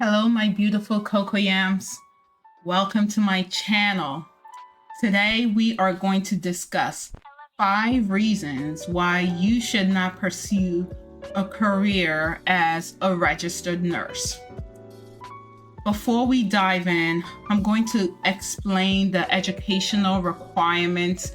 Hello, my beautiful cocoyams. Welcome to my channel. Today, we are going to discuss 5 reasons why you should not pursue a career as a registered nurse. Before we dive in, I'm going to explain the educational requirements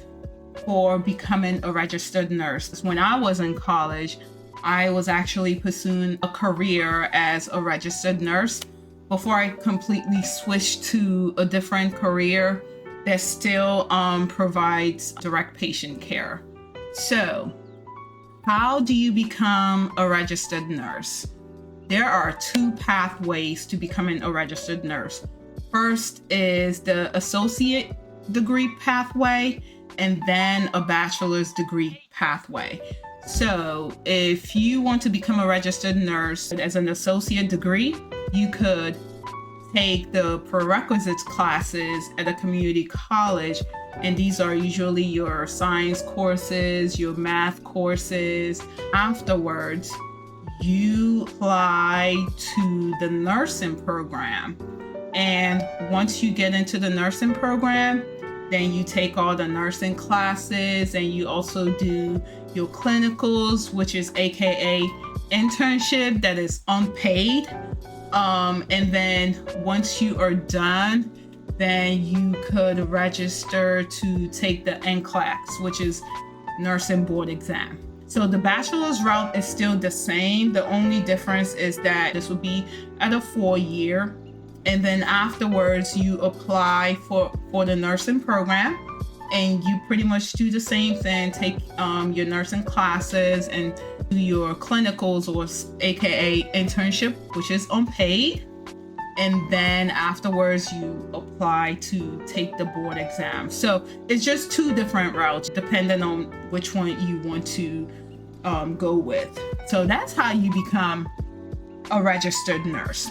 for becoming a registered nurse. When I was in college, I was actually pursuing a career as a registered nurse before I completely switched to a different career that still provides direct patient care. So, how do you become a registered nurse? There are 2 pathways to becoming a registered nurse. First is the associate degree pathway, and then a bachelor's degree pathway. So if you want to become a registered nurse as an associate degree, you could take the prerequisites classes at a community college, and these are usually your science courses, your math courses. Afterwards, you apply to the nursing program, and once you get into the nursing program, then you take all the nursing classes, and you also do your clinicals, which is AKA internship that is unpaid. And then once you are done, then you could register to take the NCLEX, which is nursing board exam. So the bachelor's route is still the same. The only difference is that this would be at a 4-year. And then afterwards, you apply for the nursing program, and you pretty much do the same thing, take your nursing classes and do your clinicals, or AKA internship, which is unpaid. And then afterwards, you apply to take the board exam. So it's just 2 different routes, depending on which one you want to go with. So that's how you become a registered nurse.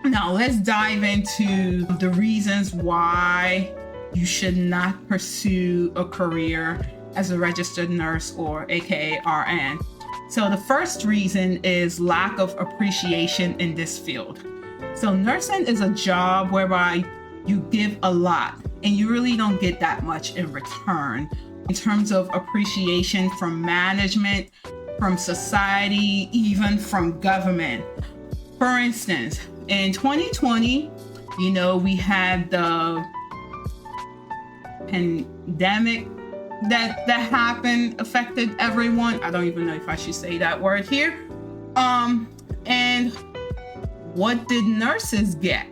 Now let's dive into the reasons why you should not pursue a career as a registered nurse, or AKA RN. So the first reason is lack of appreciation in this field. So nursing is a job whereby you give a lot and you really don't get that much in return in terms of appreciation from management, from society, even from government. For instance, in 2020, we had the pandemic that happened, affected everyone. I don't even know if I should say that word here. And what did nurses get?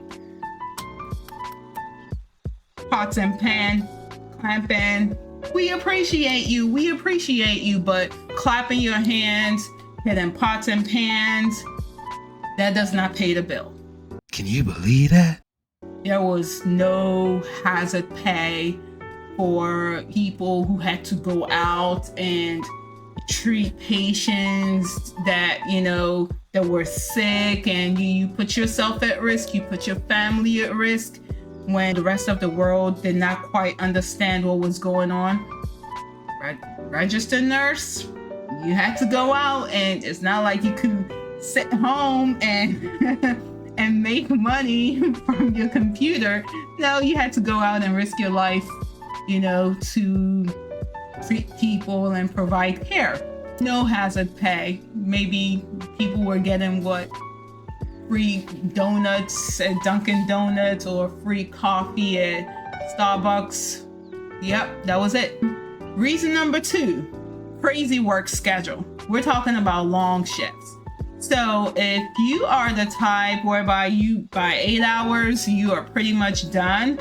Pots and pan, clapping. We appreciate you, but clapping your hands, hitting pots and pans, that does not pay the bill. Can you believe that? There was no hazard pay for people who had to go out and treat patients that were sick, and you put yourself at risk, you put your family at risk, when the rest of the world did not quite understand what was going on. Registered nurse, you had to go out, and it's not like you could sit home and and make money from your computer. No, you had to go out and risk your life, to treat people and provide care. No hazard pay. Maybe people were getting free donuts at Dunkin' Donuts or free coffee at Starbucks. Yep, that was it. Reason number 2, crazy work schedule. We're talking about long shifts. So if you are the type whereby by 8 hours, you are pretty much done,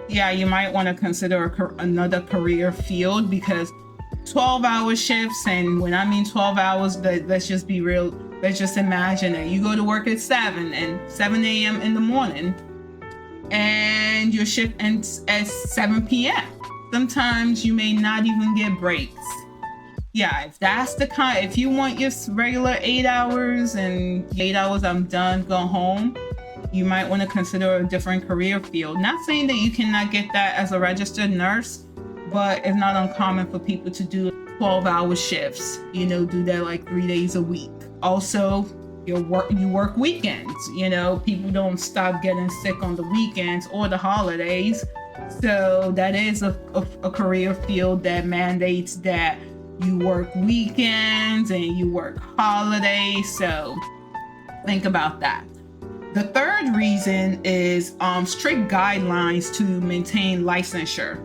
you might want to consider another career field, because 12-hour shifts, and when I mean 12 hours, let's just be real. Let's just imagine that you go to work at 7 a.m. in the morning, and your shift ends at 7 p.m. Sometimes you may not even get breaks. If that's if you want your regular 8 hours, and 8 hours I'm done, go home, you might want to consider a different career field. Not saying that you cannot get that as a registered nurse, but it's not uncommon for people to do 12-hour shifts, do that like 3 days a week. Also, You work weekends. People don't stop getting sick on the weekends or the holidays. So that is a career field that mandates that you work weekends and you work holidays. So think about that. The third reason is strict guidelines to maintain licensure.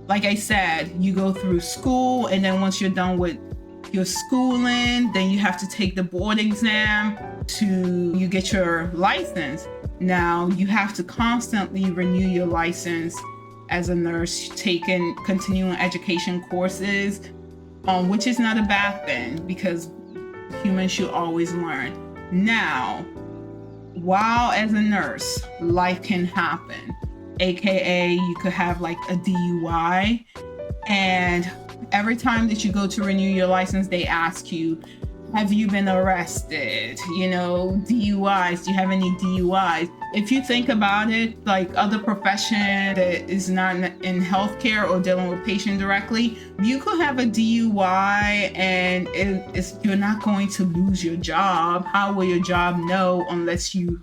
Like I said, you go through school, and then once you're done with your schooling, then you have to take the board exam you get your license. Now you have to constantly renew your license as a nurse, taking continuing education courses, which is not a bad thing because humans should always learn. Now, while as a nurse, life can happen, aka you could have like a DUI, and every time that you go to renew your license, they ask you, have you been arrested? DUIs, do you have any DUIs? If you think about it, like other profession that is not in healthcare or dealing with patient directly, you could have a DUI and you're not going to lose your job. How will your job know unless you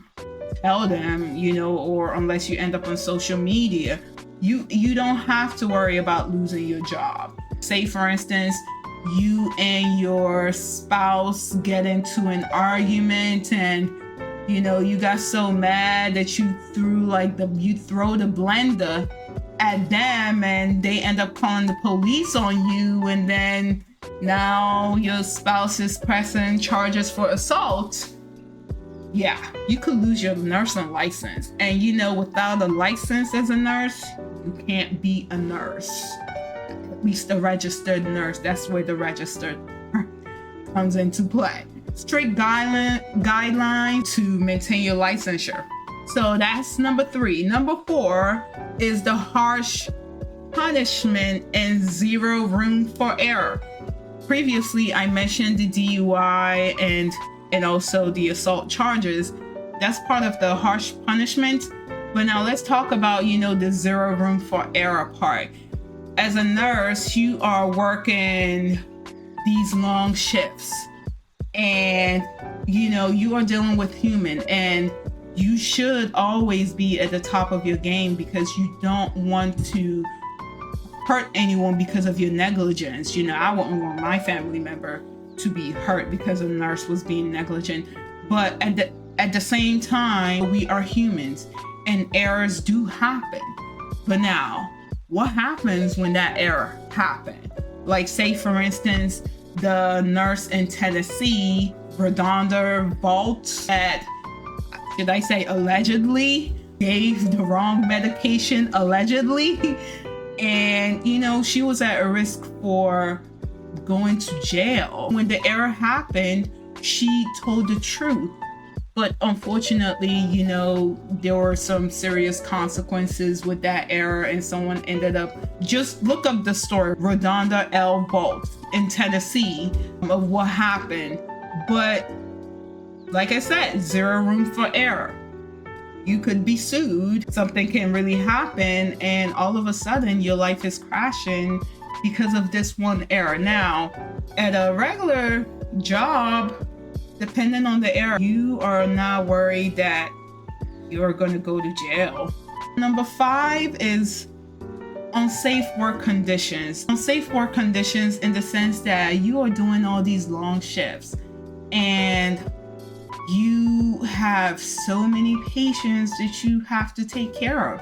tell them, or unless you end up on social media? You don't have to worry about losing your job. Say, for instance, you and your spouse get into an argument and you got so mad that you throw the blender at them and they end up calling the police on you, and then now your spouse is pressing charges for assault. Yeah, you could lose your nursing license. And without a license as a nurse, you can't be a nurse. At least a registered nurse. That's where the comes into play. Strict guidelines to maintain your licensure. So that's number 3. Number 4 is the harsh punishment and zero room for error. Previously, I mentioned the DUI and also the assault charges. That's part of the harsh punishment. But now let's talk about, the zero room for error part. As a nurse, you are working these long shifts and, you are dealing with human, and you should always be at the top of your game because you don't want to hurt anyone because of your negligence. I wouldn't want my family member to be hurt because a nurse was being negligent. But at the same time, we are humans and errors do happen. But now, what happens when that error happened? Like, say, for instance, the nurse in Tennessee, Redonda Bolt, that, should I say allegedly, gave the wrong medication, allegedly. And, she was at a risk for going to jail. When the error happened, she told the truth. But unfortunately, there were some serious consequences with that error, and someone ended up, just look up the story, Redonda L. Bolt in Tennessee, of what happened. But like I said, zero room for error. You could be sued, something can really happen, and all of a sudden your life is crashing because of this one error. Now, at a regular job, depending on the error, you are not worried that you're going to go to jail. Number 5 is unsafe work conditions. Unsafe work conditions in the sense that you are doing all these long shifts and you have so many patients that you have to take care of.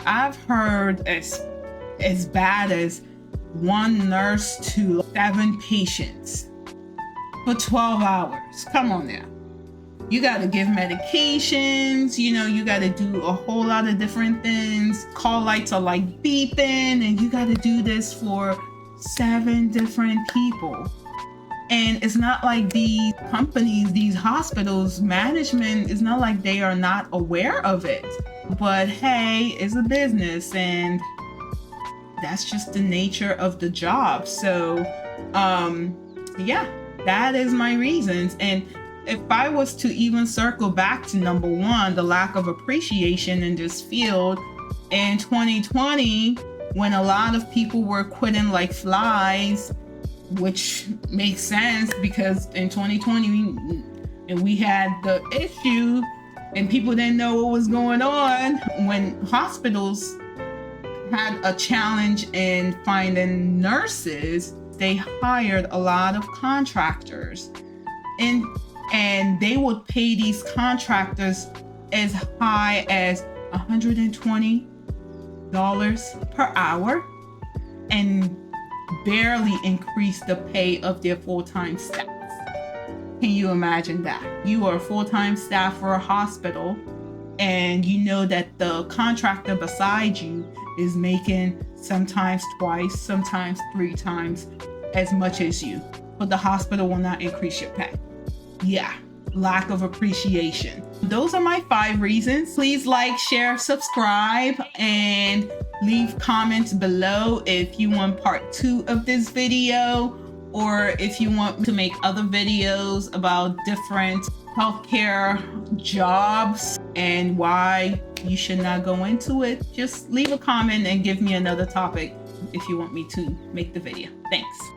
I've heard as bad as one nurse to 7 patients for 12 hours. Come on now. You got to give medications, you got to do a whole lot of different things. Call lights are like beeping, and you got to do this for 7 different people. And it's not like these companies, these hospitals, management, it's not like they are not aware of it. But hey, it's a business, and that's just the nature of the job. So, yeah, that is my reasons. And if I was to even circle back to number 1, the lack of appreciation in this field, in 2020, when a lot of people were quitting like flies, which makes sense because in 2020, And we had the issue and people didn't know what was going on when hospitals had a challenge in finding nurses. They hired a lot of contractors and they would pay these contractors as high as $120 per hour and barely increase the pay of their full-time staff. Can you imagine that? You are a full-time staff for a hospital and you know that the contractor beside you is making sometimes twice, sometimes 3 times as much as you, but the hospital will not increase your pay. Yeah, lack of appreciation. Those are my 5 reasons. Please like, share, subscribe, and leave comments below if you want part 2 of this video, or if you want to make other videos about different healthcare jobs and why you should not go into it. Just leave a comment and give me another topic if you want me to make the video. Thanks.